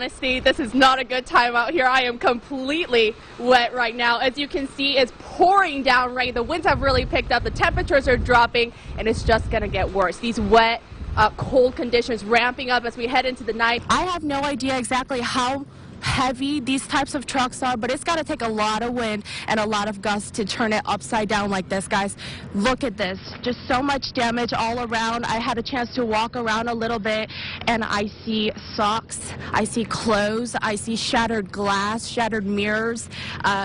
honesty, this is not a good time out here. I am completely wet right now. As you can see, it's pouring down rain. The winds have really picked up. The temperatures are dropping, and it's just going to get worse. These wet, cold conditions ramping up as we head into the night. I have no idea exactly how heavy these types of trucks are, but it's got to take a lot of wind and a lot of gusts to turn it upside down like this, guys. Look at this, just so much damage all around. I had a chance to walk around a little bit, and I see socks, I see clothes, I see shattered glass, shattered mirrors,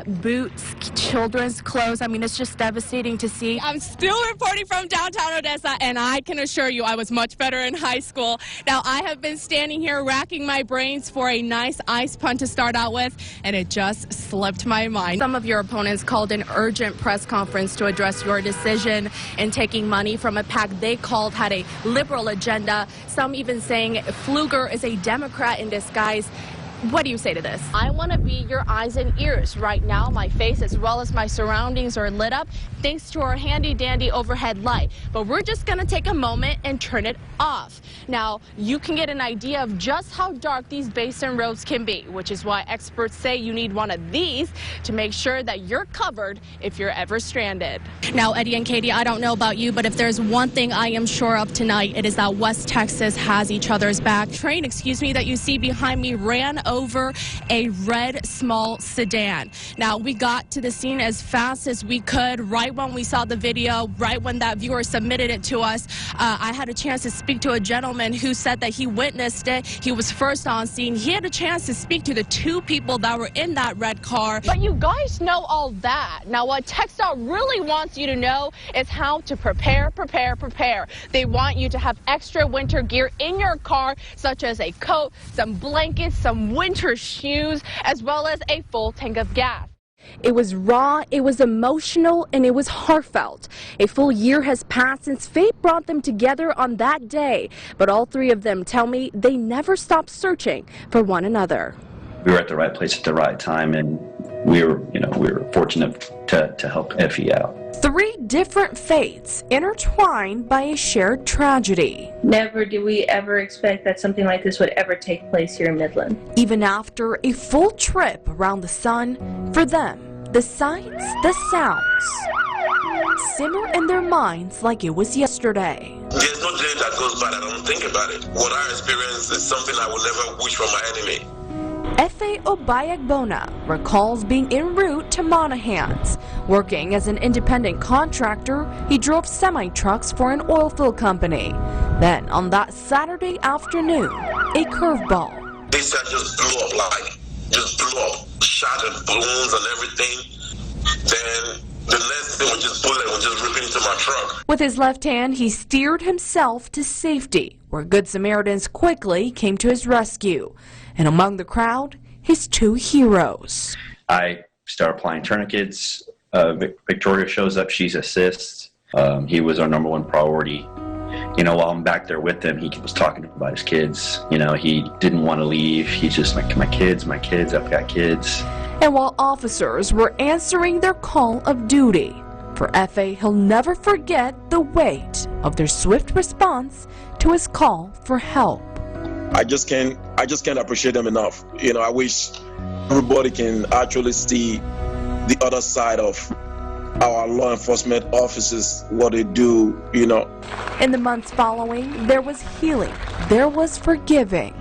boots, children's clothes. I mean, it's just devastating to see. I'm still reporting from downtown Odessa, and I can assure you I was much better in high school. Now, I have been standing here racking my brains for a nice ice punt to start out with, and it just slipped my mind. Some of your opponents called an urgent press conference to address your decision in taking money from a PAC they called had a liberal agenda. Some even saying Pfluger is a Democrat in disguise. What do you say to this? I want to be your eyes and ears. Right now, my face as well as my surroundings are lit up thanks to our handy-dandy overhead light. But we're just going to take a moment and turn it off. Now, you can get an idea of just how dark these basin roads can be, which is why experts say you need one of these to make sure that you're covered if you're ever stranded. Now, Eddie and Katie, I don't know about you, but if there's one thing I am sure of tonight, it is that West Texas has each other's back. Train, that you see behind me ran over a red small sedan. Now, we got to the scene as fast as we could, right when we saw the video, right when that viewer submitted it to us. I had a chance to speak to a gentleman who said that he witnessed it. He was first on scene. He had a chance to speak to the two people that were in that red car. But you guys know all that. Now, what TxDOT really wants you to know is how to prepare. They want you to have extra winter gear in your car, such as a coat, some blankets, some winter shoes, as well as a full tank of gas. It was raw, it was emotional, and it was heartfelt. A full year has passed since fate brought them together on that day, but all three of them tell me they never stopped searching for one another. We were at the right place at the right time, and we were fortunate to help Effie out. Three different fates intertwined by a shared tragedy. Never did we ever expect that something like this would ever take place here in Midland. Even after a full trip around the sun, for them, the sights, the sounds, simmer in their minds like it was yesterday. There's no day that goes by that I don't think about it. What I experienced is something I will never wish for my enemy. Efe Obayagbona recalls being en route to Monaghan's. Working as an independent contractor, he drove semi-trucks for an oil field company. Then, on that Saturday afternoon, a curveball. This side just blew up, shattered balloons and everything. Then the next thing was just bullet was just ripping into my truck. With his left hand, he steered himself to safety, where Good Samaritans quickly came to his rescue. And among the crowd, his two heroes. I start applying tourniquets. Victoria shows up, she assists. He was our number one priority. While I'm back there with him, he was talking about his kids. He didn't want to leave. He's just like, my kids, I've got kids. And while officers were answering their call of duty, for Efe, he'll never forget the weight of their swift response to his call for help. I just can't appreciate them enough. I wish everybody can actually see the other side of our law enforcement officers, what they do, In the months following, there was healing, there was forgiving.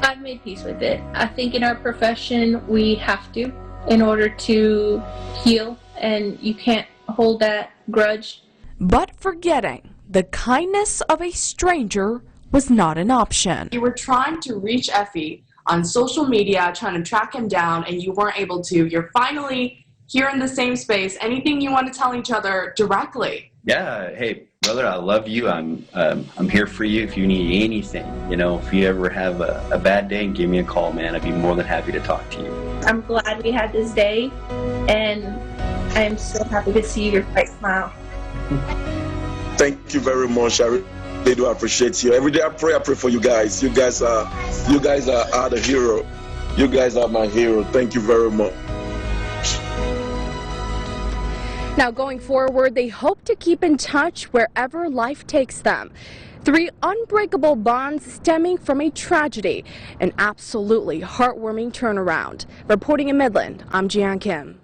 I've made peace with it. I think in our profession, we have to, in order to heal, and you can't hold that grudge. But forgetting the kindness of a stranger was not an option. You were trying to reach Effie on social media, trying to track him down, and you weren't able to. You're finally here in the same space. Anything you want to tell each other directly? Yeah, hey, brother, I love you. I'm here for you if you need anything. If you ever have a bad day, give me a call, man. I'd be more than happy to talk to you. I'm glad we had this day, and I'm so happy to see your bright smile. Thank you very much. They do appreciate you. Every day I pray for you guys. You guys are the hero. You guys are my hero. Thank you very much. Now, going forward, they hope to keep in touch wherever life takes them. 3 unbreakable bonds stemming from a tragedy, an absolutely heartwarming turnaround. Reporting in Midland, I'm Juyeon Kim.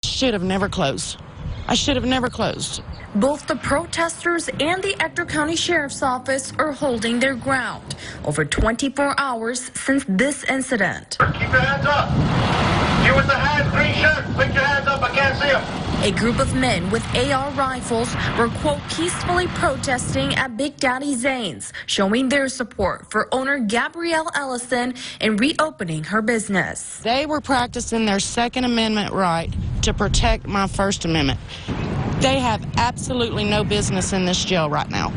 Should have never closed. I should have never closed. Both the protesters and the Ector County Sheriff's Office are holding their ground over 24 hours since this incident. Keep your hands up. You with the hands, green shirt, put your hands up, I can't see them. A group of men with AR rifles were, quote, peacefully protesting at Big Daddy Zane's, showing their support for owner Gabrielle Ellison in reopening her business. They were practicing their Second Amendment right to protect my First Amendment. They have absolutely no business in this jail right now.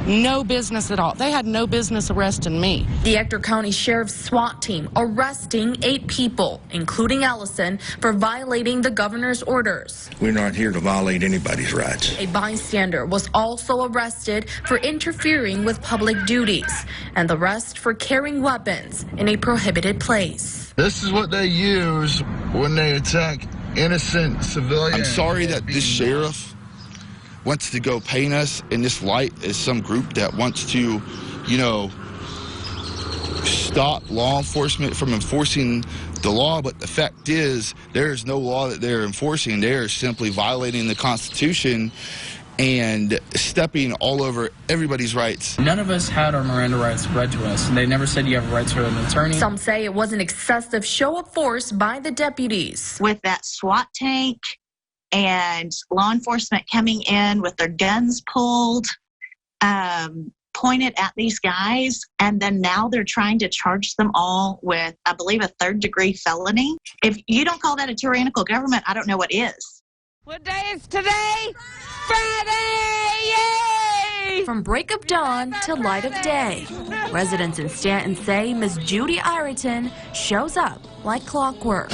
No business at all. They had no business arresting me. The Ector County Sheriff's SWAT team arresting 8 people, including Ellison, for violating the governor's orders. We're not here to violate anybody's rights. A bystander was also arrested for interfering with public duties, and the rest for carrying weapons in a prohibited place. This is what they use when they attack innocent civilians. I'm sorry that this sheriff wants to go paint us in this light as some group that wants to, you know, stop law enforcement from enforcing the law. But the fact is, there is no law that they're enforcing. They are simply violating the Constitution and stepping all over everybody's rights. None of us had our Miranda rights read to us. They never said you have rights for an attorney. Some say it was an excessive show of force by the deputies. With that SWAT tank and law enforcement coming in with their guns pulled, pointed at these guys, and then now they're trying to charge them all with, I believe, a 3rd-degree felony. If you don't call that a tyrannical government, I don't know what is. What day is today? Friday! Yay! From break of dawn to light of day, residents in Stanton say Miss Judy Ireton shows up like clockwork.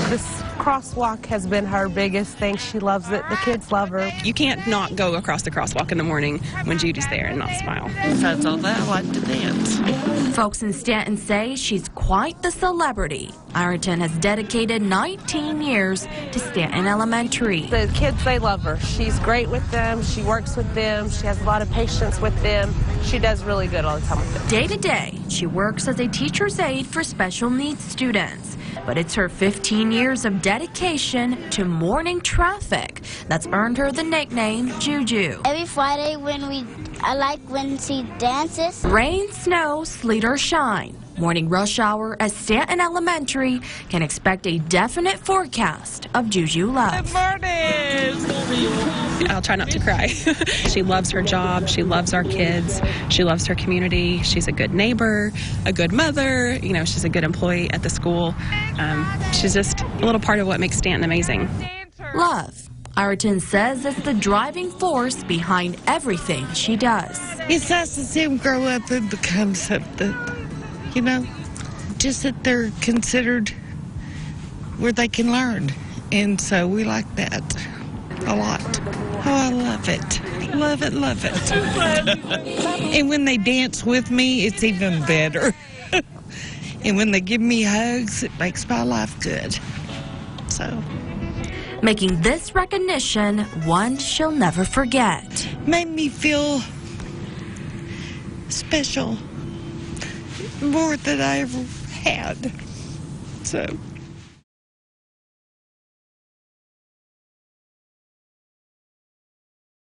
This crosswalk has been her biggest thing. She loves it. The kids love her. You can't not go across the crosswalk in the morning when Judy's there and not smile. Besides all that, I like to dance. Folks in Stanton say she's quite the celebrity. Ireton has dedicated 19 years to Stanton Elementary. The kids, they love her. She's great with them. She works with them. She has a lot of patience with them. She does really good all the time with them. Day to day, she works as a teacher's aide for special needs students. But it's her 15 years of dedication to morning traffic that's earned her the nickname Juju. Every Friday I like when she dances. Rain, snow, sleet or shine. Morning rush hour at Stanton Elementary can expect a definite forecast of Juju love. Good morning! I'll try not to cry. She loves her job. She loves our kids. She loves her community. She's a good neighbor, a good mother. You know, she's a good employee at the school. She's just a little part of what makes Stanton amazing. Love. Ireton says it's the driving force behind everything she does. It's nice to see them grow up and become something, you know, just that they're considered where they can learn. And so we like that a lot. Oh, I love it. Love it, love it. And when they dance with me, it's even better. And when they give me hugs, it makes my life good. So, making this recognition one she'll never forget. Made me feel special, more than I ever had. So